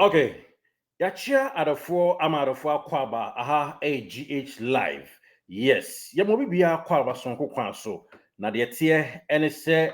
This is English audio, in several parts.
Okay. Yachia adafo amadafo akwaba aha AGH live. Yes. Yamobi bia akwaba sonko kwan so. Na de tie ene se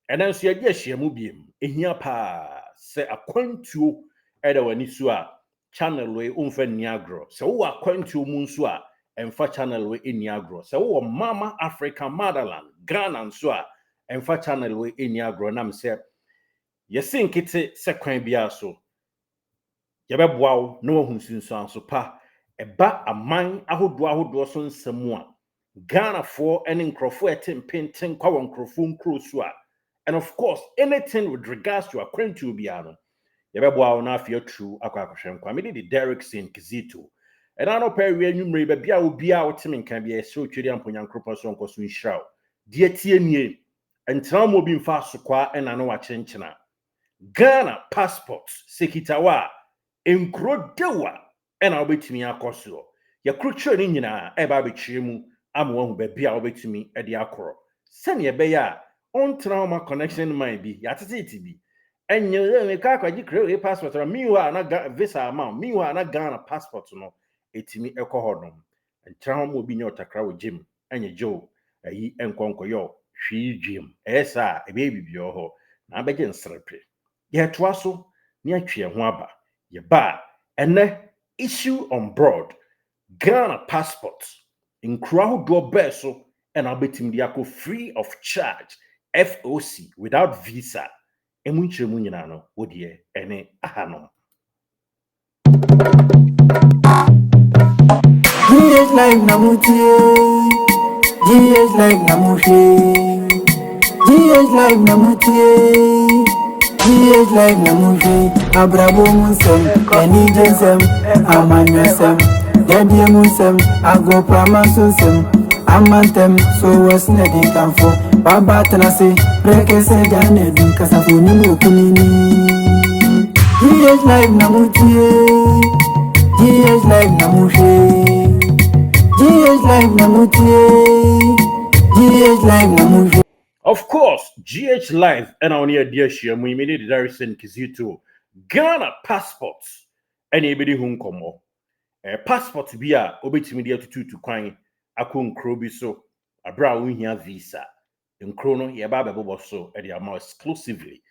ene so yagi ahia mu biem. Ehia pa se akwantuo eda wani so a channel we umfa ni agro. Se wo akwantuo mu nso a emfa channel we ni agro. Se wo Mama Africa Motherland Ghana nso a emfa channel we ni agro nam se yesinkite se kwan bia so yɛbɛboa wo na wahu nsunsuanso pa ɛba aman ahodoɔ so nsɛm a Ghanafoɔ ne nkurɔfoɔ ɛte mpenten kwa wɔ nkurɔfoɔ nkuro so a and of course anything with regards to akwantuo biara no yɛbɛboa wo na afei aturu akɔ akɔhwɛ nkwa mede de Derrickson Kizito ɛna no pɛ wie nwummere baabi a obiara wote me nka bia ɛsɛ otweri amponyankropɔ so nkɔ so nhyira wo deɛ tie nie ɛntena ma obi mfa asokwaa ɛna no wakyenkyena Ghana passport sekitawa enkro dewa ena obetumi akoso ya krutwe ni nyina eba betwie mu ama wahu ba bia obetumi ede akoro sene ebeya on trauma connection mind bi ya tetete bi enye me ka kwaji create passport ra miwa na visa amount miwa na Ghana passport no etimi ekohodom entrauma obi nya otakra wo gym enye jo ayi enkonko yo hwi gym esa ebe bibio ho na abeje nsrepe ye toa so ni atwe ho aba ye ba ene issue on board Ghana passport nkura hodo beso and abetim dia ko free of charge FOC without visa emu nchiremu nyina no wodie ene ahano GH live na mutie GH live na mutie GH live na mutie GH live na mutie abrabo munsem eni jensem amanyesem dadie munsem agopa masunsem amantem so wasne di kamfo baba tenase prekese jane du kasafo ni mokunini GH live na mutie GH live na mutie GH live na mutie GH live na mutie. Of course, GH Live and on your dear share, we made it Derrickson Kizito Ghana passports and anybody whom come a passport be a obetimi dia to kwan akon krobi so abra wo hia visa nkro no ye ba bebo so e dia ma exclusively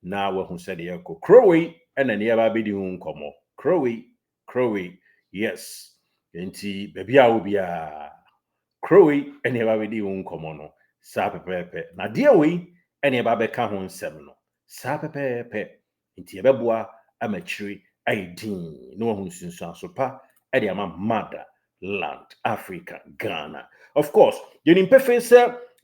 na wo hu said ye ko krowi and na ye ba be di hu nkomo krowi yes enti bebia wo bia krowi and ye ba be di hu nkomo no sa pepepe na dia we and ye ba be ka ho nsem no sa pepepe enti ye beboa amachiri aidin no hu nsunsu asopa Ediama Motherland, Africa, Ghana. Of course, the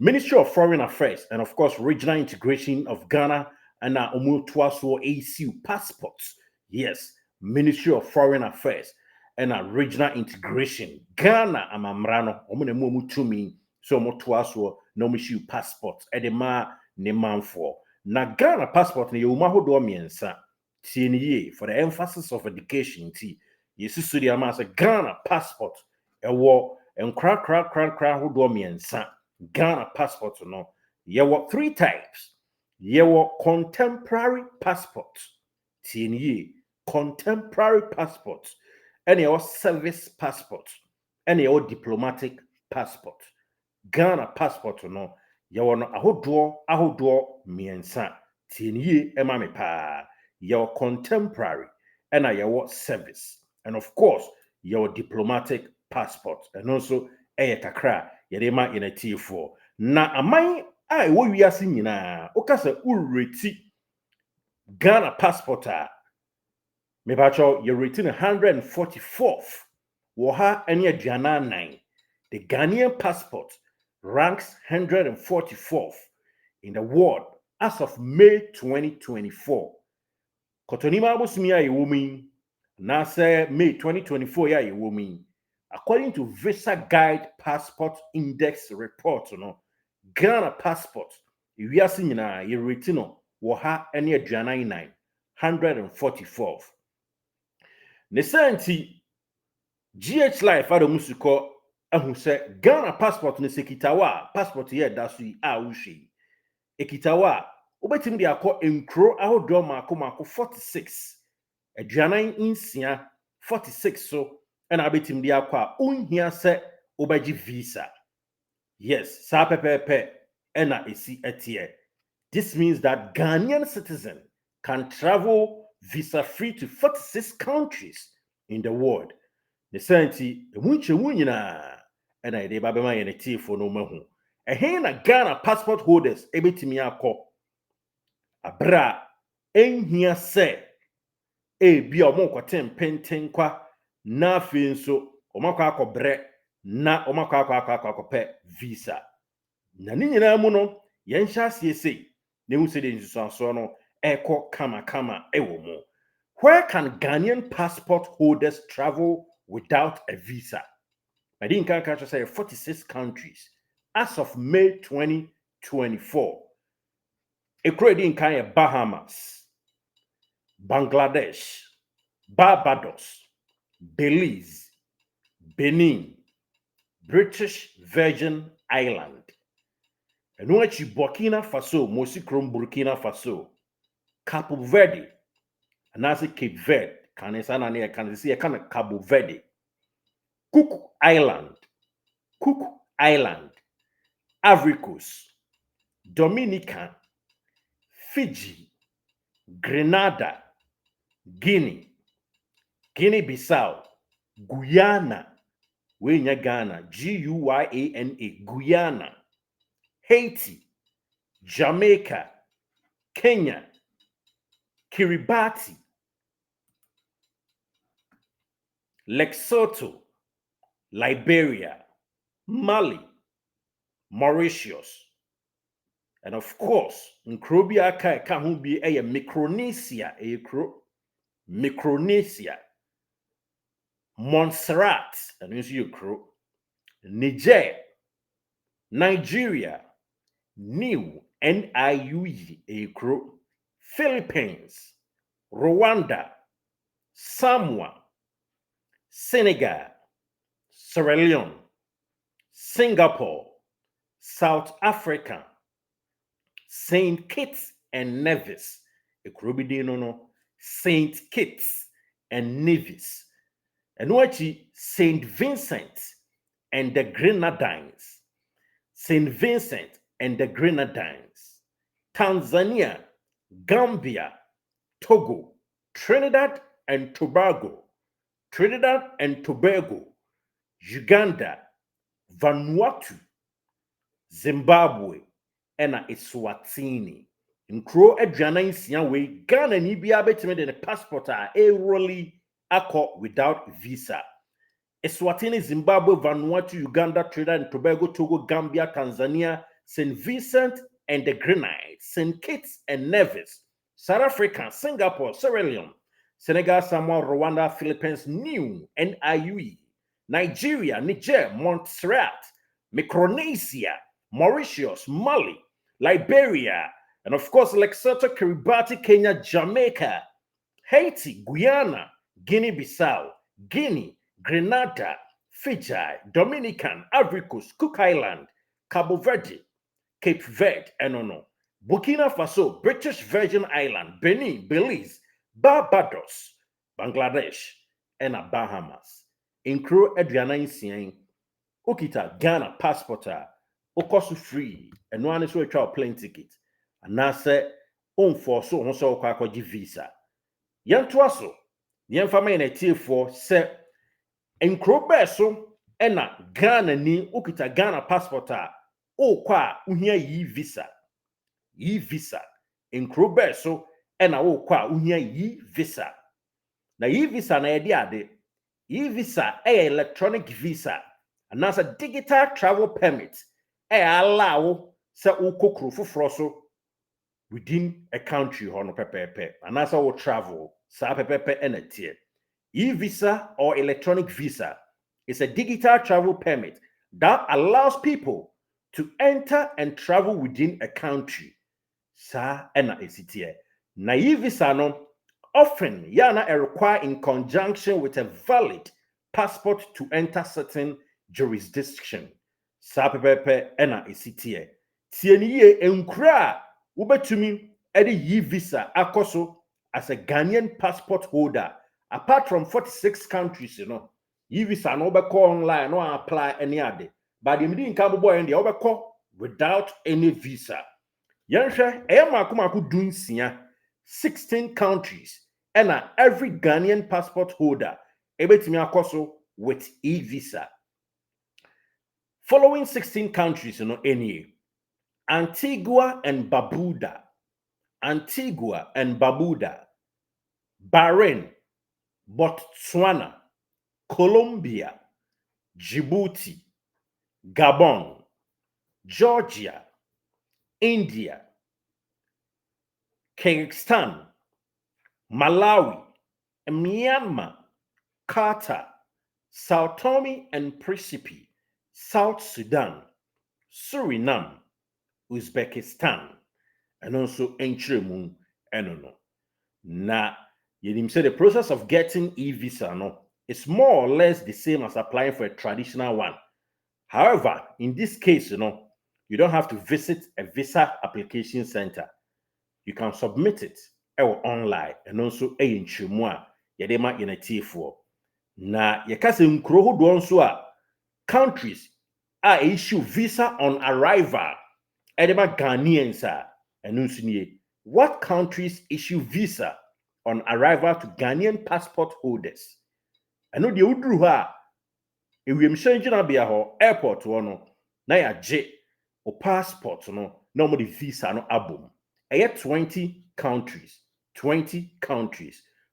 Ministry of Foreign Affairs and of course regional integration of Ghana and Omutuaso ACU passports. Yes, Ministry of Foreign Affairs and regional integration. Ghana amamrano omunemu tumi so Omutuaso no issue passports. Edema nemanfo. Na Ghana passport ni umahodo miensa. TNE for the emphasis of education tea. Yes, the amount of Ghana passport. A war and crack who do miensa. Ghana passport no. Ye were 3 types. Ye were contemporary passport. TNE contemporary passport. And ye were service passport. And ye were diplomatic passport. Ghana passport no. Ye were no ahodwo miensa. TNE emame pa. Ye were contemporary. And ye were service. And of course, your diplomatic passport. And also, kakra, yedema in a T4. Na amai, wo wiase nyina, okasa ureti Ghana passport me bacho, you're rating 144th. Woha any aduana 9. The Ghanaian passport ranks 144th in the world as of May 2024. Kotonima abosumia woman. Now say May 2024 yeah you mean according to Visa Guide Passport Index report no Ghana passport if you are seeing na you retino wo ha any aduana 9 144th Nesanti GH Life adomusuko ahu se Ghana passport ne sekitawa passport ye dasu a wuhwe ekitawa obetimi de akọ enkro ahodo mako 46 aduanan insia 46 so ena abetim de akwa unhia se obaji visa. Yes, sa pepepe ena esi etie. This means that Ghanaian citizen can travel visa-free to 46 countries in the world. The senti emunche munyina ena ede babema ye netie for no mahu. Ehe na Ghana passport holders ebetimi akọ. Abra enhia se bi omo kwatem penten kwa na afi nso omakwa akọbre na omakwa akọpe visa. Na ni nyina mu no yen hya asiese na hu se de nsusanso no eko kama ewo mu. Where can Ghanaian passport holders travel without a visa? I didn't catch say 46 countries as of May 2024. Ekredin kan Bahamas, Bangladesh, Barbados, Belize, Benin, British Virgin Island. Enuachi Burkina Faso, Mosikrom Burkina Faso, Cabo Verde, anase Cape Verde, kanesana ne kanesi kana Cabo Verde, Cook Island, Ivory Coast, Dominica, Fiji, Grenada, Guinea-Bissau, Guyana, wenya Ghana, Guyana, Guyana, Haiti, Jamaica, Kenya, Kiribati, Lesotho, Liberia, Mali, Mauritius, and of course, Nkrobia ka hu bi Micronesia, Micronesia, Montserrat, and you crew, Niger, Nigeria, NIUE, crew, Philippines, Rwanda, Samoa, Senegal, Sierra Leone, Singapore, South Africa, St. Kitts and Nevis, St. Kitts and Nevis, and wachi St. Vincent and the Grenadines, St. Vincent and the Grenadines, Tanzania, Gambia, Togo, Trinidad and Tobago, Uganda, Vanuatu, Zimbabwe, and Eswatini. Nkro aduana nsia we Ghana ni bia betime de passport a really akọ without visa. Eswatini, Zimbabwe, Vanuatu, Uganda, Trinidad and Tobago, Togo, Gambia, Tanzania, St. Vincent and the Grenadines, St. Kitts and Nevis, South Africa, Singapore, Sierra Leone, Senegal, Samoa, Rwanda, Philippines, NIUE, Nigeria, Niger, Montserrat, Micronesia, Mauritius, Mali, Liberia, and of course, Lesotho, Kiribati, Kenya, Jamaica, Haiti, Guyana, Guinea-Bissau, Guinea, Grenada, Fiji, Dominican, Ivory Coast, Cook Island, Cabo Verde, Cape Verde, Burkina Faso, British Virgin Island, Benin, Belize, Barbados, Bangladesh, and Bahamas. Include Adriana Insien, Okita, Ghana passport, Okosu free, and one is a plane ticket. And now say, force so kwaji visa. Yantuaso, Yanfama in a tier for se enkrobe so ena Ghana ni Okita Ghana passport kwa uhia yi visa. Yi visa. Enkrobe so ena kwa uhia yi visa. Na yi visa na edi ade. Yi visa electronic visa. And that's a digital travel permit. Allow se ukokru fufroso within a country hono pepepe. And that's how we travel. Sa pepepe enetie. E-visa or electronic visa is a digital travel permit that allows people to enter and travel within a country. Sa ena esitie. Na e-visa no often yana require in conjunction with a valid passport to enter certain jurisdiction. Sa pepepe ena esitie. Tieniye enkura ubetumi edi e-visa akoso as a Ghanaian passport holder, apart from 46 countries, visa no call online, no apply any other. But the meeting come boy and the other call without any visa. Yansha, Maku doing 16 countries, and every Ghanaian passport holder able to me with e-visa. Following 16 countries, Antigua and Barbuda, Bahrain, Botswana, Colombia, Djibouti, Gabon, Georgia, India, Kyrgyzstan, Malawi, Myanmar, Qatar, Sao Tome and Principe, South Sudan, Suriname, Uzbekistan, and also Enchiremu, Enono. Now, you say the process of getting e-visa is more or less the same as applying for a traditional one. However, in this case, you don't have to visit a visa application center. You can submit it online and also in Chimua, Yadema in a T4. Na yakase nkuro hodo nso a countries a issue visa on arrival edema Ghanaians a enu nso nie. What countries issue visa on arrival to Ghanaian passport holders? Eno de uduru ho a ewiem na bia ho airport ho no na ya je o passport no na mo de visa no abom. Eye 20 countries.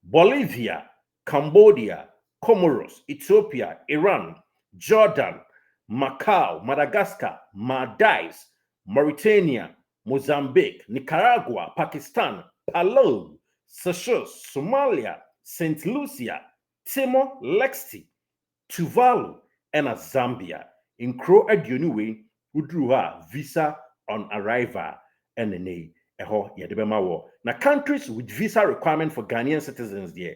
Bolivia, Cambodia, Comoros, Ethiopia, Iran, Jordan, Macau, Madagascar, Maldives, Mauritania, Mozambique, Nicaragua, Pakistan, Palau, Seychelles, Somalia, St. Lucia, Timor-Leste, Tuvalu, and Zambia. In Kro Adunuwe, Udruha, visa on arrival, and now, countries with visa requirement for Ghanaian citizens there,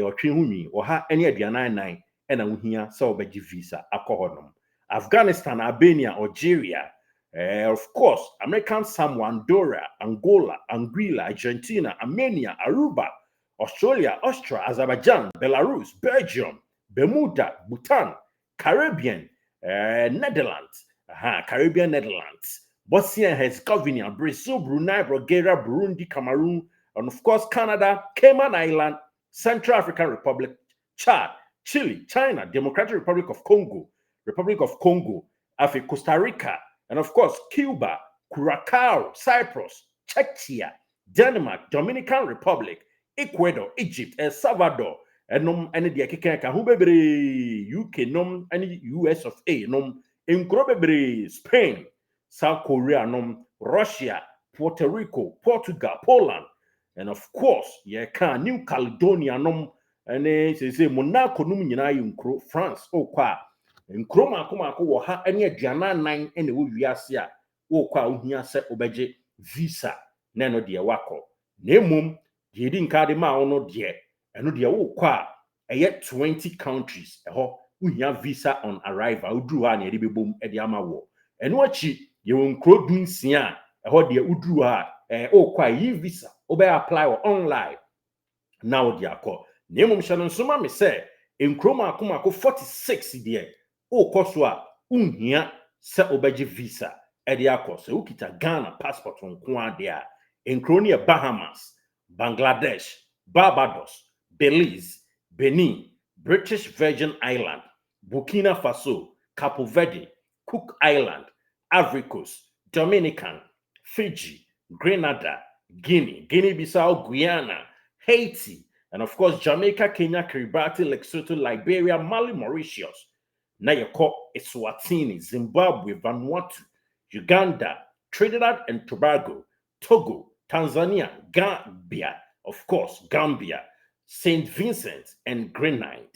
or ha any aduanai and a so visa alcohol. Afghanistan, Albania, Algeria, of course, American Samoa, Andorra, Angola, Anguilla, Argentina, Armenia, Aruba, Australia, Austria, Azerbaijan, Belarus, Belgium, Bermuda, Bhutan, Caribbean, Netherlands, Netherlands, Bosnia and Herzegovina, Brazil, Brunei, Bulgaria, Burundi, Cameroon, and of course Canada, Cayman Island, Central African Republic, Chad, Chile, China, Democratic Republic of Congo, Costa Rica, and of course Cuba, Curacao, Cyprus, Czechia, Denmark, Dominican Republic, Ecuador, Egypt, El Salvador, and the UK, and US of A, Spain, South Korea, Russia, Puerto Rico, Portugal, Poland, and of course, New Caledonia, and say Monaco, France, Nkro mako wo ha ene aduana nan ene wo wiase a wo kwa ohia se obeje visa na no de wako na emom de di nka de ma wo no de eno de wo kwa eye 20 countries eho ohia visa on arrival uduru ha na de bebom e de ama wo eno achi ye wo nkro dunsia eho de uduru ha wo kwa yi visa obe apply online na wo de akọ na emom hye no nsoma me se nkro mako 46 de o koswa unhia se obeji visa ediako se ukita Ghana passport nko ade a enkronia Bahamas, Bangladesh, Barbados, Belize, Benin, British Virgin Island, Burkina Faso, Cape Verde, Cook Island, Ivory Coast, Dominican, Fiji, Grenada, Guinea-Bissau, Guyana, Haiti, and of course Jamaica, Kenya, Kiribati, Lesotho, Liberia, Mali, Mauritius. Na yako Eswatini, Zimbabwe, Vanuatu, Uganda, Trinidad and Tobago, Togo, Tanzania, Gambia, of course, Gambia, St. Vincent and Grenadine.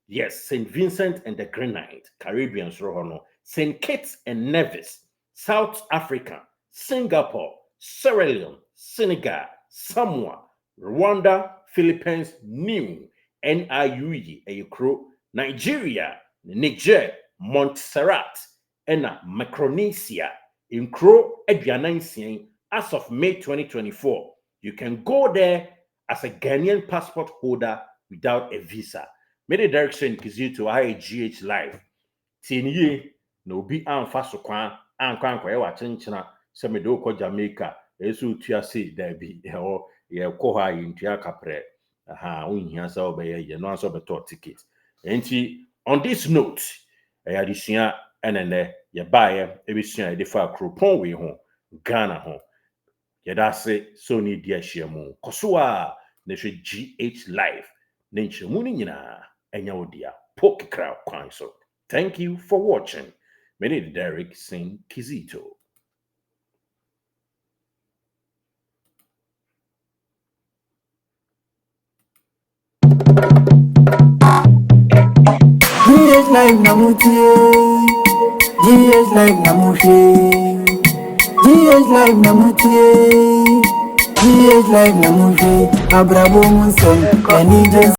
Yes, St. Vincent and the Grenadine, Caribbeans, Rohono, St. Kitts and Nevis, South Africa, Singapore, Sierra Leone, Senegal, Samoa, Rwanda, Philippines, New, NIUE, Nigeria, Niger, Montserrat, and Micronesia in Kro Aduanansian as of May 2024. You can go there as a Ghanaian passport holder without a visa. Made direction Kizito GH Live. Tienye no be amfa so kwan ankwan kwa ye wa chenchena se me do ko Jamaica esu tua se da bi ye ko ha yintua kapre aha unhia sa obeye ye no aso beto ticket. Enti on this note adesua enene ye baaye ebesua ye defa kropon we ho Ghana ho ye da se so ni dia hyiamu koso a na hwe GH Live na nchemu ni nyina enya odia poke crowd kwan so. Thank you for watching. My name is Derek Singh Kizito. GH Live namutie, GH Live namutie, GH Live namutie, GH Live namutie. Abrabo munson,